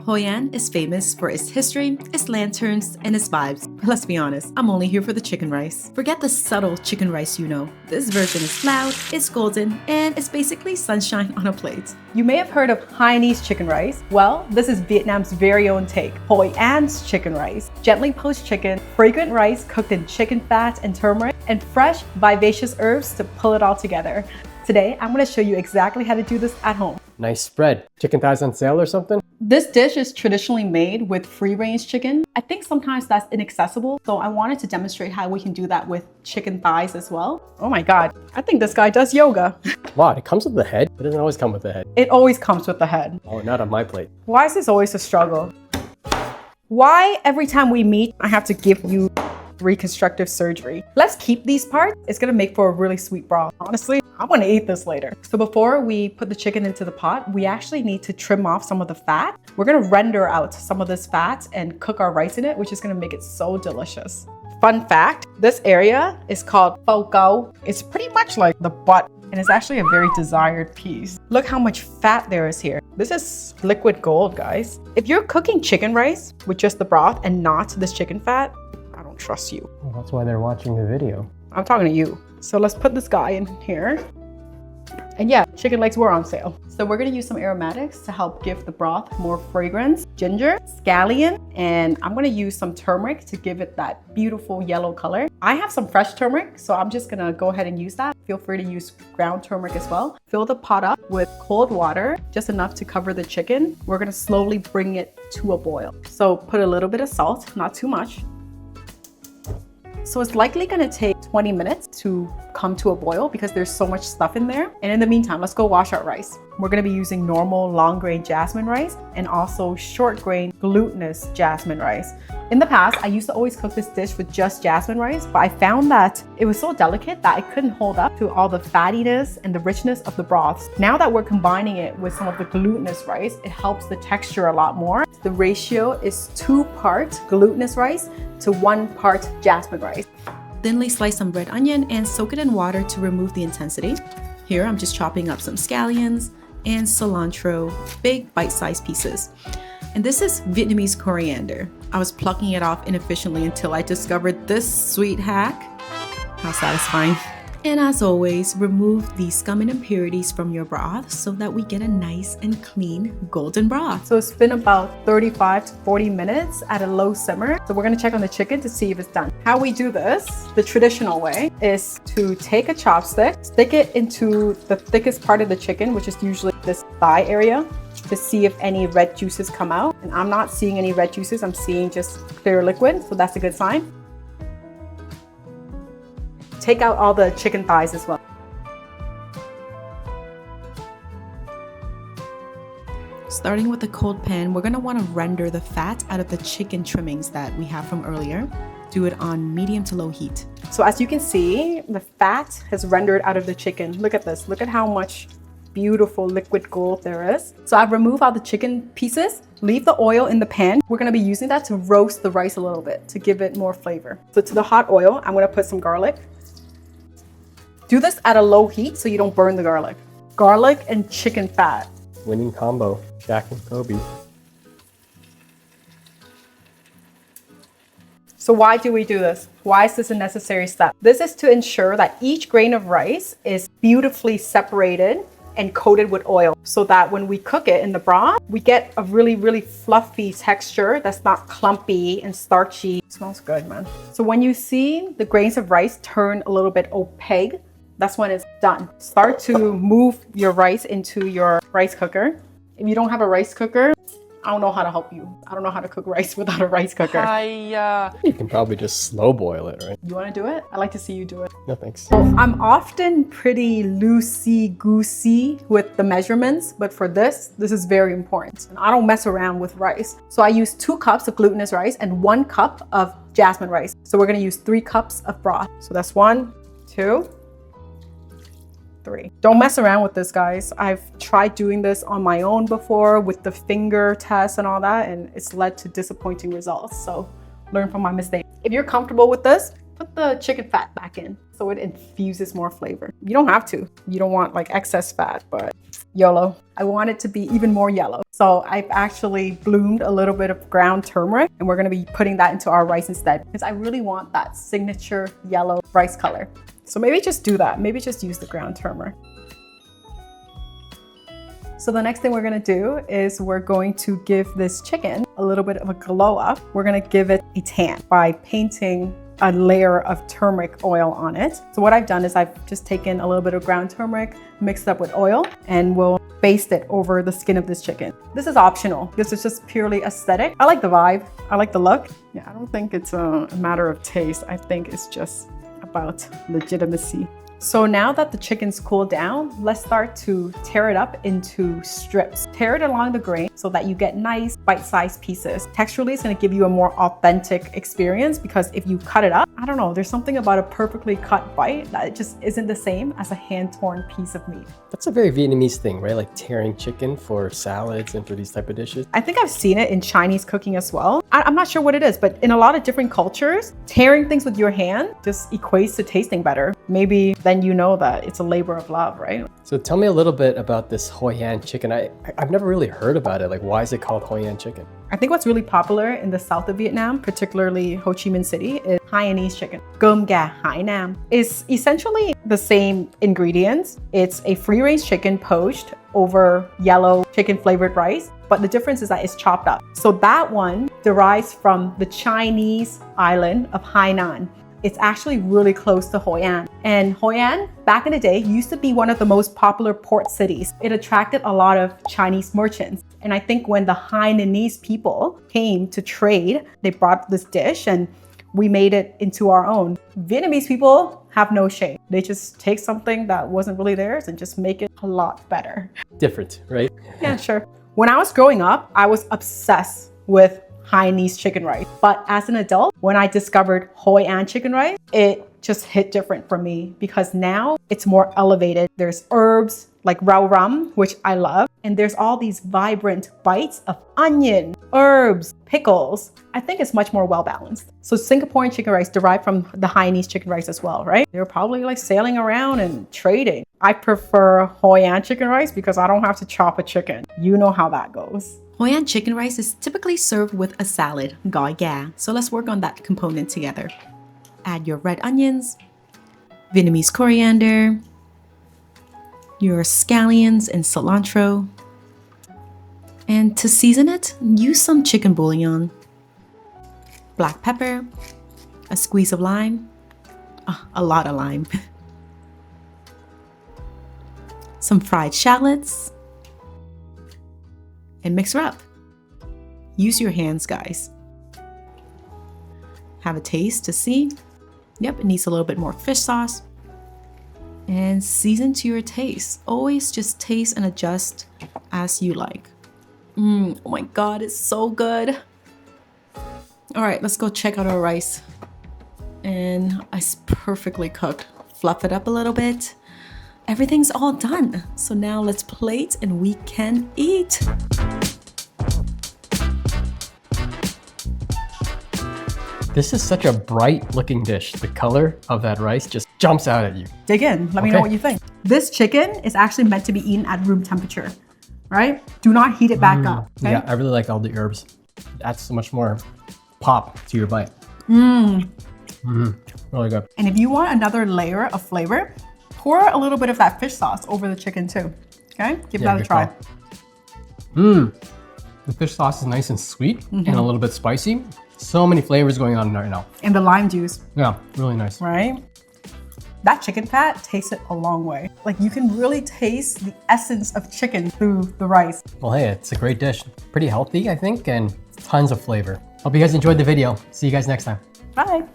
Hoi An is famous for its history, its lanterns, and its vibes. But let's be honest, I'm only here for the chicken rice. Forget the subtle chicken rice you know. This version is loud, it's golden, and it's basically sunshine on a plate. You may have heard of Hainanese chicken rice. Well, this is Vietnam's very own take, Hoi An's chicken rice. Gently poached chicken, fragrant rice cooked in chicken fat and turmeric, and fresh, vivacious herbs to pull it all together. Today, I'm going to show you exactly how to do this at home. Nice spread. Chicken thighs on sale or something? This dish is traditionally made with free-range chicken. I think sometimes that's inaccessible, so I wanted to demonstrate how we can do that with chicken thighs as well. Oh my God, I think this guy does yoga. Wow, it comes with the head? It doesn't always come with the head. It always comes with the head. Oh, not on my plate. Why is this always a struggle? Why every time we meet, I have to give you reconstructive surgery? Let's keep these parts. It's gonna make for a really sweet broth. Honestly, I want to eat this later. So before we put the chicken into the pot, we actually need to trim off some of the fat. We're gonna render out some of this fat and cook our rice in it, which is gonna make it so delicious. Fun fact, this area is called phao câu. It's pretty much like the butt, and it's actually a very desired piece. Look how much fat there is here. This is liquid gold, guys. If you're cooking chicken rice with just the broth and not this chicken fat, I don't trust you. Well, that's why they're watching the video. I'm talking to you. So let's put this guy in here. And yeah, chicken legs were on sale. So we're gonna use some aromatics to help give the broth more fragrance. Ginger, scallion, and I'm gonna use some turmeric to give it that beautiful yellow color. I have some fresh turmeric, so I'm just gonna go ahead and use that. Feel free to use ground turmeric as well. Fill the pot up with cold water, just enough to cover the chicken. We're gonna slowly bring it to a boil. So put a little bit of salt, not too much. So it's likely gonna take 20 minutes to come to a boil because there's so much stuff in there. And in the meantime, let's go wash our rice. We're gonna be using normal long grain jasmine rice and also short grain glutinous jasmine rice. In the past, I used to always cook this dish with just jasmine rice, but I found that it was so delicate that it couldn't hold up to all the fattiness and the richness of the broths. Now that we're combining it with some of the glutinous rice, it helps the texture a lot more. The ratio is 2 parts glutinous rice to 1 part jasmine rice. Thinly slice some red onion and soak it in water to remove the intensity. Here, I'm just chopping up some scallions and cilantro, big bite-sized pieces. And this is Vietnamese coriander. I was plucking it off inefficiently until I discovered this sweet hack. How satisfying. And as always, remove the scum and impurities from your broth so that we get a nice and clean golden broth. So it's been about 35 to 40 minutes at a low simmer. So we're gonna check on the chicken to see if it's done. How we do this, the traditional way, is to take a chopstick, stick it into the thickest part of the chicken, which is usually this thigh area, to see if any red juices come out. And I'm not seeing any red juices, I'm seeing just clear liquid, so that's a good sign. Take out all the chicken thighs as well. Starting with the cold pan, we're gonna wanna render the fat out of the chicken trimmings that we have from earlier. Do it on medium to low heat. So as you can see, the fat has rendered out of the chicken. Look at this, look at how much beautiful liquid gold there is. So I've removed all the chicken pieces, leave the oil in the pan. We're gonna be using that to roast the rice a little bit to give it more flavor. So to the hot oil, I'm gonna put some garlic. Do this at a low heat so you don't burn the garlic. Garlic and chicken fat. Winning combo, Shaq and Kobe. So why do we do this? Why is this a necessary step? This is to ensure that each grain of rice is beautifully separated and coated with oil so that when we cook it in the broth, we get a really, really fluffy texture that's not clumpy and starchy. It smells good, man. So when you see the grains of rice turn a little bit opaque, that's when it's done. Start to move your rice into your rice cooker. If you don't have a rice cooker, I don't know how to help you. I don't know how to cook rice without a rice cooker. You can probably just slow boil it, right? You want to do it? I'd like to see you do it. No, thanks. So I'm often pretty loosey-goosey with the measurements, but for this is very important. And I don't mess around with rice. So I use 2 cups of glutinous rice and 1 cup of jasmine rice. So we're gonna use 3 cups of broth. So that's 1, 2, 3. Don't mess around with this, guys. I've tried doing this on my own before with the finger test and all that, and it's led to disappointing results. So learn from my mistakes. If you're comfortable with this, put the chicken fat back in so it infuses more flavor. You don't have to. You don't want like excess fat, but YOLO. I want it to be even more yellow. So I've actually bloomed a little bit of ground turmeric, and we're gonna be putting that into our rice instead because I really want that signature yellow rice color. So maybe just do that. Maybe just use the ground turmeric. So the next thing we're gonna do is we're going to give this chicken a little bit of a glow up. We're gonna give it a tan by painting a layer of turmeric oil on it. So what I've done is I've just taken a little bit of ground turmeric, mixed up with oil, and we'll baste it over the skin of this chicken. This is optional. This is just purely aesthetic. I like the vibe. I like the look. Yeah, I don't think it's a matter of taste. I think it's just about legitimacy. So now that the chicken's cooled down, let's start to tear it up into strips. Tear it along the grain so that you get nice bite-sized pieces. Texturally, it's gonna give you a more authentic experience because if you cut it up, I don't know, there's something about a perfectly cut bite that it just isn't the same as a hand-torn piece of meat. That's a very Vietnamese thing, right? Like tearing chicken for salads and for these type of dishes. I think I've seen it in Chinese cooking as well. I'm not sure what it is, but in a lot of different cultures, tearing things with your hand just equates to tasting better. Maybe then you know that it's a labor of love, right? So tell me a little bit about this Hoi An chicken. I've never really heard about it. Like, why is it called Hoi An chicken? I think what's really popular in the south of Vietnam, particularly Ho Chi Minh City, is Hainanese chicken. Cơm Gà Hội An is essentially the same ingredients. It's a free-range chicken poached over yellow chicken flavored rice, but the difference is that it's chopped up. So that one derives from the Chinese island of Hainan. It's actually really close to Hoi An. And Hoi An, back in the day, used to be one of the most popular port cities. It attracted a lot of Chinese merchants. And I think when the Hainanese people came to trade, they brought this dish and we made it into our own. Vietnamese people have no shame. They just take something that wasn't really theirs and just make it a lot better. Different, right? Yeah, sure. When I was growing up, I was obsessed with Hainanese chicken rice. But as an adult, when I discovered Hoi An chicken rice, it just hit different for me because now it's more elevated. There's herbs like rau ram, which I love. And there's all these vibrant bites of onion, herbs, pickles. I think it's much more well-balanced. So Singaporean chicken rice derived from the Hainanese chicken rice as well, right? They were probably like sailing around and trading. I prefer Hoi An chicken rice because I don't have to chop a chicken. You know how that goes. Hoi An chicken rice is typically served with a salad, gỏi gà. So let's work on that component together. Add your red onions, Vietnamese coriander, your scallions and cilantro. And to season it, use some chicken bouillon, black pepper, a squeeze of lime, a lot of lime, some fried shallots, and mix her up. Use your hands, guys. Have a taste to see. Yep, it needs a little bit more fish sauce. And season to your taste. Always just taste and adjust as you like. Oh my God, it's so good. All right, let's go check out our rice. And it's perfectly cooked. Fluff it up a little bit. Everything's all done. So now let's plate and we can eat. This is such a bright looking dish. The color of that rice just jumps out at you. Dig in, let me know what you think. This chicken is actually meant to be eaten at room temperature, right? Do not heat it back up. Okay? Yeah, I really like all the herbs. It adds so much more pop to your bite. Really good. And if you want another layer of flavor, pour a little bit of that fish sauce over the chicken too. Okay, give that a try. The fish sauce is nice and sweet and a little bit spicy. So many flavors going on right now. And the lime juice. Yeah, really nice. Right? That chicken fat takes it a long way. Like you can really taste the essence of chicken through the rice. Well, hey, it's a great dish. Pretty healthy, I think, and tons of flavor. Hope you guys enjoyed the video. See you guys next time. Bye.